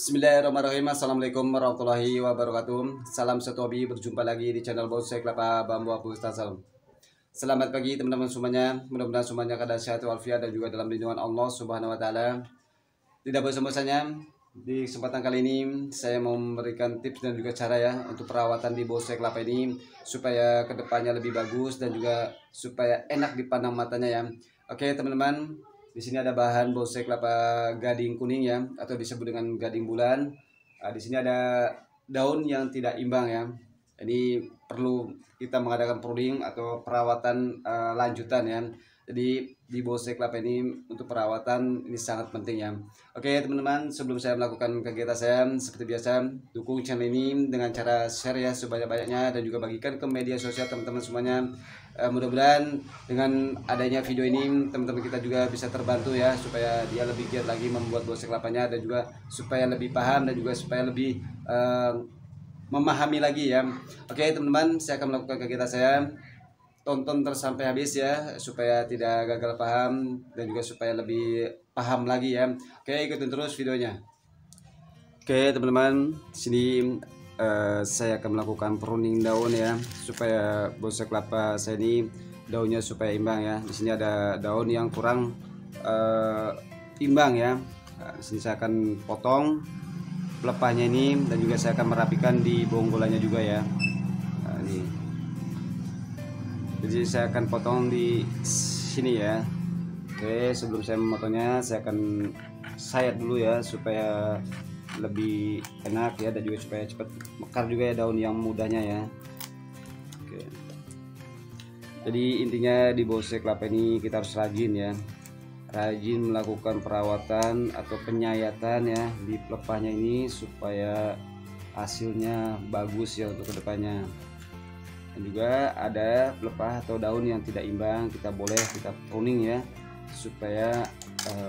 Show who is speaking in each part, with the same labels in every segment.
Speaker 1: Bismillahirrahmanirrahim. Assalamualaikum warahmatullahi wabarakatuh. Salam satu hobi, berjumpa lagi di channel Bonsai Kelapa Bambu Abu Ustazal. Selamat pagi teman-teman semuanya. Mudah-mudahan semuanya keadaan sehat walafiat dan juga dalam lindungan Allah Subhanahu wa taala. Tidak bosan-bosannya, di kesempatan kali ini saya mau memberikan tips dan juga cara ya untuk perawatan di bonsai kelapa ini supaya kedepannya lebih bagus dan juga supaya enak dipandang matanya ya. Oke teman-teman, di sini ada bahan bonsai kelapa gading kuning ya, atau disebut dengan gading bulan. Nah, di sini ada daun yang tidak imbang ya. Ini perlu kita mengadakan pruning atau perawatan lanjutan ya. Jadi di bonsai kelapa ini untuk perawatan ini sangat penting ya. Oke teman-teman, sebelum saya melakukan kegiatan saya seperti biasa, dukung channel ini dengan cara share ya sebanyak-banyaknya dan juga bagikan ke media sosial teman-teman semuanya. Mudah-mudahan dengan adanya video ini teman-teman kita juga bisa terbantu ya, supaya dia lebih giat lagi membuat bonsai kelapanya dan juga supaya lebih paham dan juga supaya lebih memahami lagi ya. Oke teman-teman, saya akan melakukan kegiatan saya. Tonton terus sampai habis ya, supaya tidak gagal paham dan juga supaya lebih paham lagi ya. Oke, ikutin terus videonya. Oke teman-teman, sini saya akan melakukan pruning daun ya, supaya bonsai kelapa saya ini daunnya supaya imbang ya. Di sini ada daun yang kurang imbang ya. Nah, di sini saya akan potong pelepahnya ini dan juga saya akan merapikan di bonggolannya juga ya. Nah, ini. Jadi saya akan potong di sini ya. Oke, sebelum saya memotongnya saya akan sayat dulu ya, supaya lebih enak ya dan juga supaya cepat mekar juga ya daun yang mudanya ya. Oke. Jadi intinya di bonsai kelapa ini kita harus rajin ya. Rajin melakukan perawatan atau penyayatan ya di pelepahnya ini supaya hasilnya bagus ya untuk kedepannya. Dan juga ada pelepah atau daun yang tidak imbang, kita pruning ya, supaya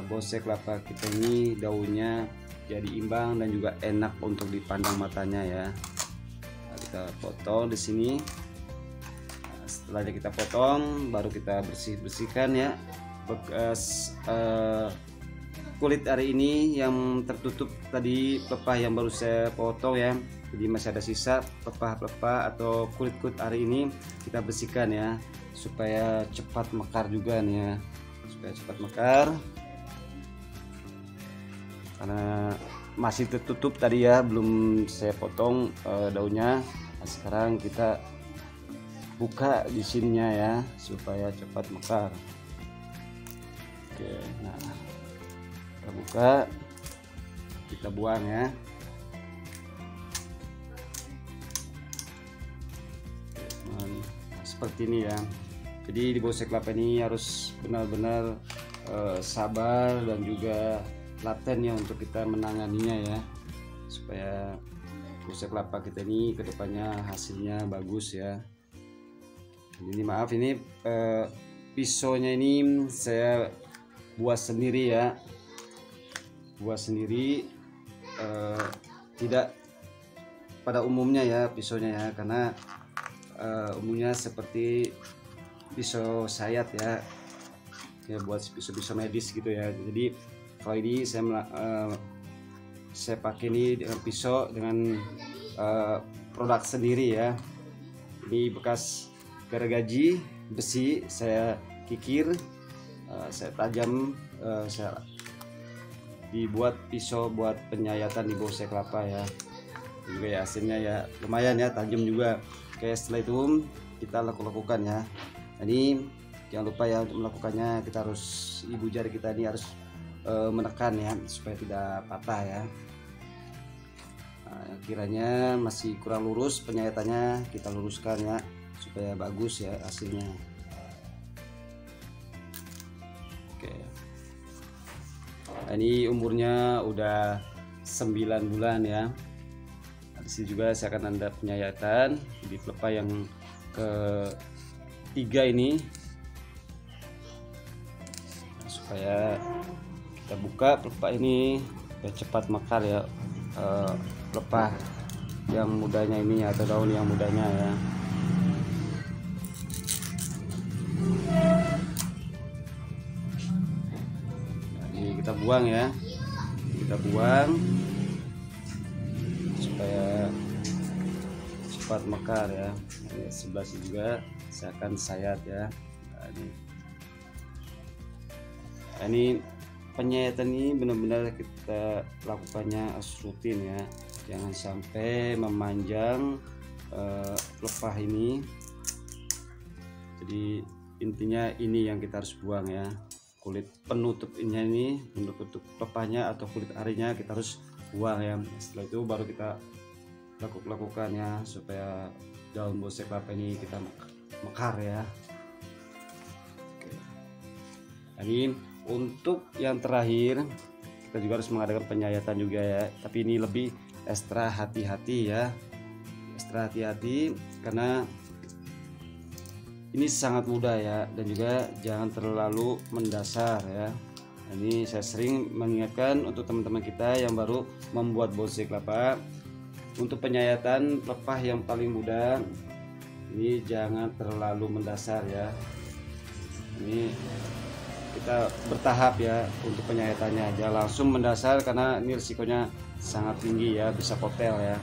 Speaker 1: bonsai kelapa kita ini daunnya jadi imbang dan juga enak untuk dipandang matanya ya. Nah, kita potong di sini. Nah, setelah kita potong baru kita bersihkan ya bekas kulit hari ini yang tertutup tadi pelepah yang baru saya potong ya. Jadi masih ada sisa pelepah-pelepah atau kulit-kulit hari ini kita bersihkan ya, supaya cepat mekar juga nih ya, supaya cepat mekar karena masih tertutup tadi ya, belum saya potong daunnya. Nah, sekarang kita buka di sininya ya supaya cepat mekar. Oke, nah kita buka, kita buang ya. Seperti ini ya. Jadi di bonsai kelapa ini harus benar-benar sabar dan juga laten ya untuk kita menanganinya ya, supaya bonsai kelapa kita ini kedepannya hasilnya bagus ya. Ini maaf, ini pisaunya ini saya buat sendiri ya, tidak pada umumnya ya pisaunya ya, karena umumnya seperti pisau sayat ya, buat pisau-pisau medis gitu ya. Jadi kalau ini saya pakai ini dengan pisau dengan produk sendiri ya. Ini bekas gergaji besi saya kikir, saya tajam, saya dibuat pisau buat penyayatan di bonsai kelapa ya. Juga ya hasilnya ya lumayan ya, tajam juga. Oke, setelah itu kita lakukan ya. Ini jangan lupa ya untuk melakukannya, kita harus, ibu jari kita ini harus menekan ya supaya tidak patah ya. Nah, kiranya masih kurang lurus penyayatannya, kita luruskan ya supaya bagus ya hasilnya. Oke. Nah, ini umurnya udah 9 bulan ya. Di sini juga saya akan ada penyayatan di pelepah yang ketiga ini, supaya kita buka pelepah ini supaya cepat mekar ya, pelepah yang mudanya ini atau daun yang mudanya ya. Nah, ini kita buang ya, kita buang. supaya cepat mekar ya. Ini sebelah sini juga saya akan sayat ya. Ini penyayatan ini benar-benar kita lakukannya harus rutin ya, jangan sampai memanjang pelepah ini. Jadi intinya ini yang kita harus buang ya, kulit penutupnya ini, penutup pelepahnya atau kulit arinya kita harus buang ya. Setelah itu baru kita lakukannya supaya daun bonsai kelapa ini kita mekar ya. Oke. Ini untuk yang terakhir kita juga harus mengadakan penyayatan juga ya, tapi ini lebih ekstra hati-hati ya, ekstra hati-hati karena ini sangat mudah ya, dan juga jangan terlalu mendasar ya. Ini saya sering mengingatkan untuk teman-teman kita yang baru membuat bonsai kelapa, untuk penyayatan pelepah yang paling mudah ini jangan terlalu mendasar ya. Ini kita bertahap ya untuk penyayatannya, jangan langsung mendasar karena ini risikonya sangat tinggi ya, bisa kotel ya.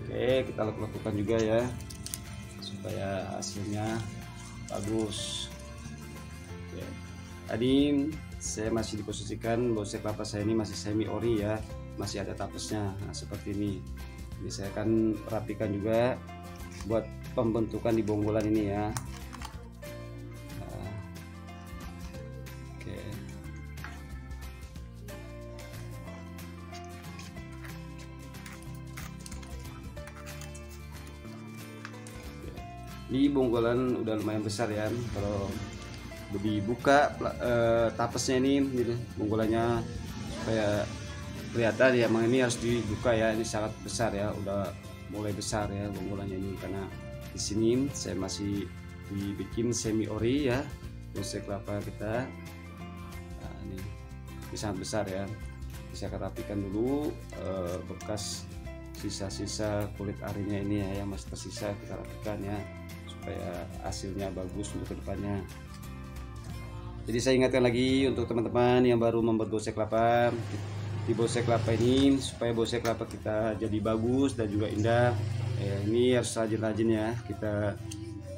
Speaker 1: Oke, kita lakukan juga ya supaya hasilnya bagus. Oke. Tadi saya masih diposisikan bonsai kelapa saya ini masih semi ori ya, masih ada tapesnya. Nah, seperti ini. Ini saya akan rapikan juga buat pembentukan di bonggolan ini ya. Nah, oke. Ini bonggolan udah lumayan besar ya. Kalau dibuka tapesnya ini gitu, bonggolannya supaya kelihatan ya, emang ini harus dibuka ya. Ini sangat besar ya, udah mulai besar ya bonggolannya ini, karena di sini saya masih dibikin semi ori ya bonsai kelapa kita. Nah, ini sangat besar ya. Bisa kita rapikan dulu bekas sisa-sisa kulit arinya ini ya, yang masih tersisa kita rapikan ya supaya hasilnya bagus untuk kedepannya. Jadi saya ingatkan lagi untuk teman-teman yang baru membuat bonsai kelapa, di bonsai kelapa ini supaya bonsai kelapa kita jadi bagus dan juga indah ya, ini harus rajin-rajin ya kita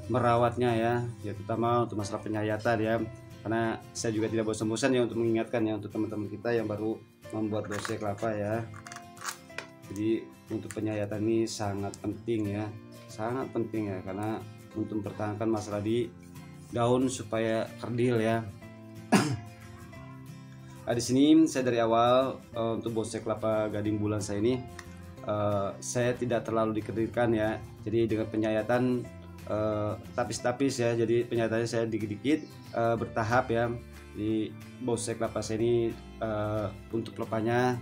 Speaker 1: merawatnya ya, terutama untuk masalah penyayatan ya, karena saya juga tidak bosan-bosan ya untuk mengingatkan ya untuk teman-teman kita yang baru membuat bonsai kelapa ya. Jadi untuk penyayatan ini sangat penting ya, sangat penting ya, karena untuk mempertahankan masalah di daun supaya kerdil ya. Nah, di sini saya dari awal untuk bonsai kelapa gading bulan saya ini saya tidak terlalu dikerdilkan ya. Jadi dengan penyayatan tapis-tapis ya. Jadi penyayatannya saya dikit-dikit bertahap ya. Di bonsai kelapa saya ini untuk pelepahnya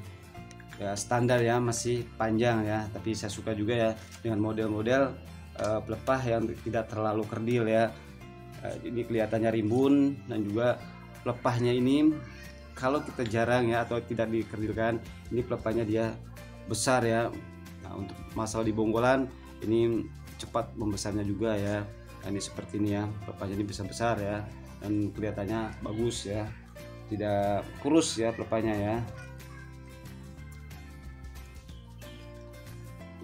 Speaker 1: ya standar ya, masih panjang ya. Tapi saya suka juga ya dengan model-model pelepah yang tidak terlalu kerdil ya. Ini kelihatannya rimbun, dan juga pelepahnya ini kalau kita jarang ya atau tidak dikerdilkan, ini pelepahnya dia besar ya. Nah, untuk masalah di bonggolan ini cepat membesarnya juga ya. Nah, ini seperti ini ya, pelepahnya ini bisa besar ya, dan kelihatannya bagus ya, tidak kurus ya pelepahnya ya.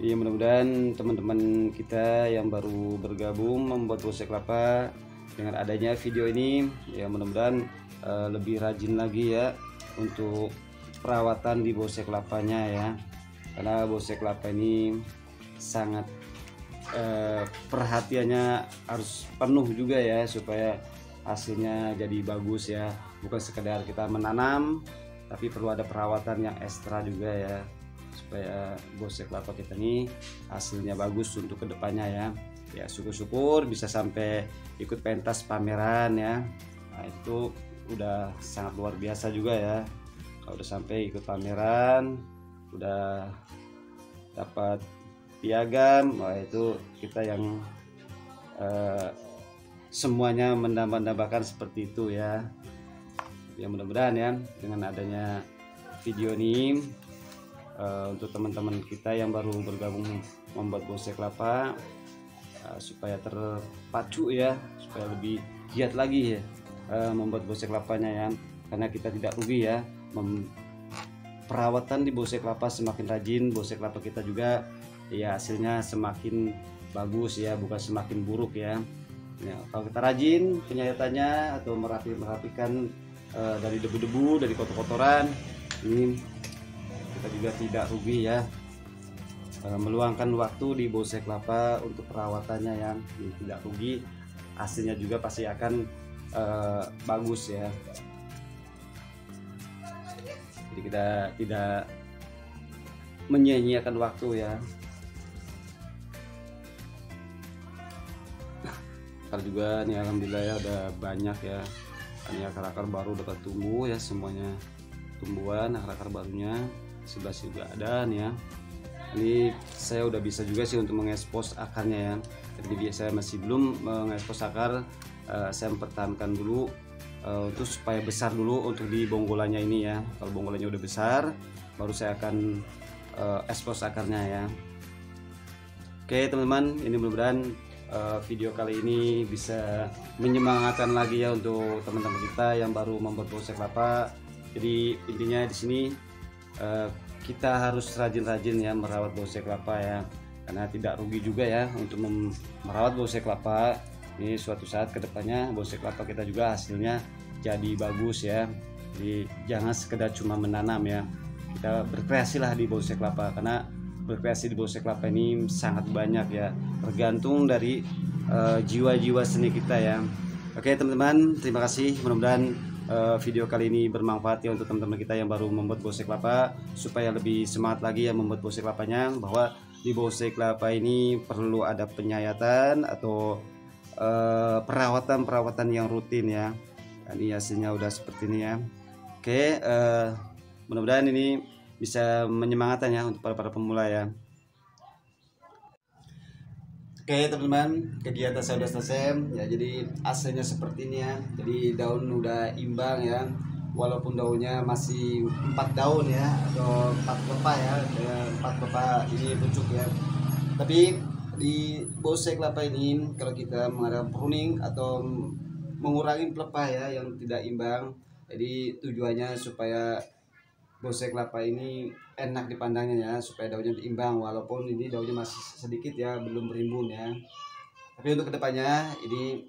Speaker 1: Iya, mudah-mudahan teman-teman kita yang baru bergabung membuat bonsai kelapa, dengan adanya video ini ya mudah-mudahan lebih rajin lagi ya untuk perawatan di bonsai kelapanya ya, karena bonsai kelapa ini sangat perhatiannya harus penuh juga ya supaya hasilnya jadi bagus ya, bukan sekedar kita menanam tapi perlu ada perawatan yang ekstra juga ya supaya bonsai kelapa kita ini hasilnya bagus untuk kedepannya ya. Ya syukur-syukur bisa sampai ikut pentas pameran ya. Nah, itu udah sangat luar biasa juga ya. Kalau udah sampai ikut pameran, udah dapat piagam, wah itu kita yang semuanya mendambakan seperti itu ya. Ya mudah-mudahan ya dengan adanya video ini untuk teman-teman kita yang baru bergabung membuat bonsai kelapa, supaya terpacu ya, supaya lebih giat lagi ya membuat bonsai kelapanya ya, karena kita tidak rugi ya perawatan di bonsai kelapa semakin rajin, bonsai kelapa kita juga ya hasilnya semakin bagus ya, bukan semakin buruk ya. Ya, kalau kita rajin penyayatannya atau merapikan dari debu-debu, dari kotor-kotoran, ini kita juga tidak rugi ya. Meluangkan waktu di bonsai kelapa untuk perawatannya yang tidak rugi, hasilnya juga pasti akan bagus ya. Jadi kita tidak menyia-nyiakan waktu ya. Akar juga nih alhamdulillah ya udah banyak ya. Ini akar-akar baru dapat tumbuh ya, semuanya tumbuhan akar-akar barunya. Sebelah juga ada nih ya. Ini saya udah bisa juga sih untuk mengekspos akarnya ya. Jadi saya masih belum mengekspos akar, saya mempertahankan dulu untuk supaya besar dulu untuk di bonggolannya ini ya. Kalau bonggolannya udah besar, baru saya akan ekspos akarnya ya. Oke teman-teman, ini mudah-mudahan video kali ini bisa menyemangatkan lagi ya untuk teman-teman kita yang baru membuat bonsai kelapa. Jadi intinya di sini kita harus rajin-rajin ya merawat bonsai kelapa ya, karena tidak rugi juga ya untuk merawat bonsai kelapa. Ini suatu saat kedepannya bonsai kelapa kita juga hasilnya jadi bagus ya. Jadi jangan sekedar cuma menanam ya, kita berkreasi lah di bonsai kelapa, karena berkreasi di bonsai kelapa ini sangat banyak ya, tergantung dari jiwa-jiwa seni kita ya. Oke teman-teman, terima kasih, mudah-mudahan video kali ini bermanfaat ya untuk teman-teman kita yang baru membuat bonsai kelapa, supaya lebih semangat lagi ya membuat bonsai kelapanya, bahwa di bonsai kelapa ini perlu ada penyayatan atau perawatan yang rutin ya. Ini hasilnya udah seperti ini ya. Oke, mudah-mudahan ini bisa menyemangatkan ya untuk para pemula ya. Oke teman-teman, kegiatan saya sudah selesai ya. Jadi hasilnya seperti ini ya. Jadi daun udah imbang ya, walaupun daunnya masih 4 daun ya, atau 4 pelepah ya, 4 pelepah ini pucuk ya. Tapi di bonsai kelapa ini kalau kita mengadakan pruning atau mengurangi pelepah ya yang tidak imbang, jadi tujuannya supaya bonsai kelapa ini enak dipandangnya ya, supaya daunnya imbang, walaupun ini daunnya masih sedikit ya, belum berimbun ya. Tapi untuk kedepannya ini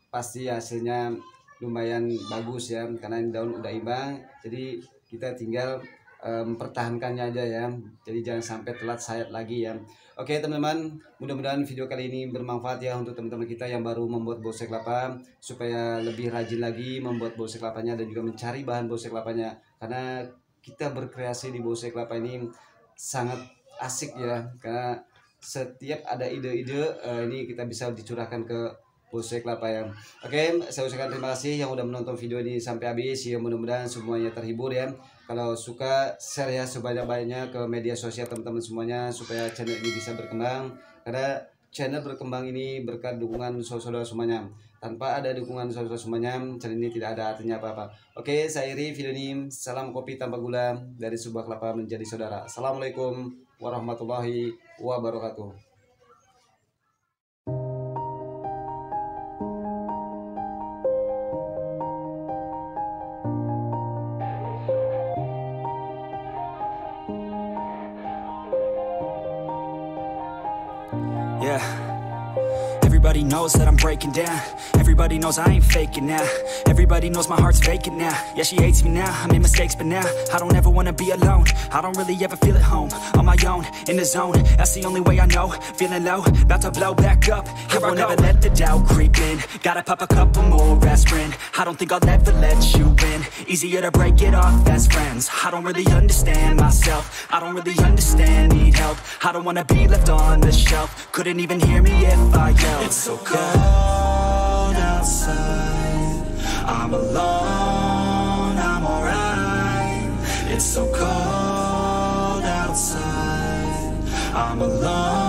Speaker 1: pasti hasilnya lumayan bagus ya, karena ini daun udah imbang. Jadi kita tinggal mempertahankannya aja ya, jadi jangan sampai telat sayat lagi ya. Oke teman-teman, mudah-mudahan video kali ini bermanfaat ya untuk teman-teman kita yang baru membuat bonsai kelapa, supaya lebih rajin lagi membuat bonsai kelapanya dan juga mencari bahan bonsai kelapanya, karena kita berkreasi di bonsai kelapa ini sangat asik ya, karena setiap ada ide-ide ini kita bisa dicurahkan ke bonsai kelapa ya. Oke, saya ucapkan terima kasih yang udah menonton video ini sampai habis ya, mudah-mudahan semuanya terhibur ya. Kalau suka, share ya sebanyak-banyaknya ke media sosial teman-teman semuanya, supaya channel ini bisa berkembang, karena channel berkembang ini berkat dukungan saudara semuanya. Tanpa ada dukungan saudara semuanya, channel ini tidak ada artinya apa-apa. Oke, saya akhiri video ini. Salam kopi tanpa gula, dari sebuah kelapa menjadi saudara. Assalamualaikum warahmatullahi wabarakatuh.
Speaker 2: Yeah, everybody knows that I'm breaking down. Everybody knows I ain't faking now. Everybody knows my heart's vacant now. Yeah, she hates me now, I made mistakes, but now I don't ever wanna be alone. I don't really ever feel at home, on my own, in the zone. That's the only way I know, feeling low, about to blow back up. Here I won't ever let the doubt creep in. Gotta pop a couple more aspirin. I don't think I'll ever let you in. Easier to break it off best friends. I don't really understand myself, I don't really understand, need help. I don't wanna be left on the shelf. Couldn't even hear me if I yelled. It's so cold outside, I'm alone, I'm alright. It's so cold outside, I'm alone.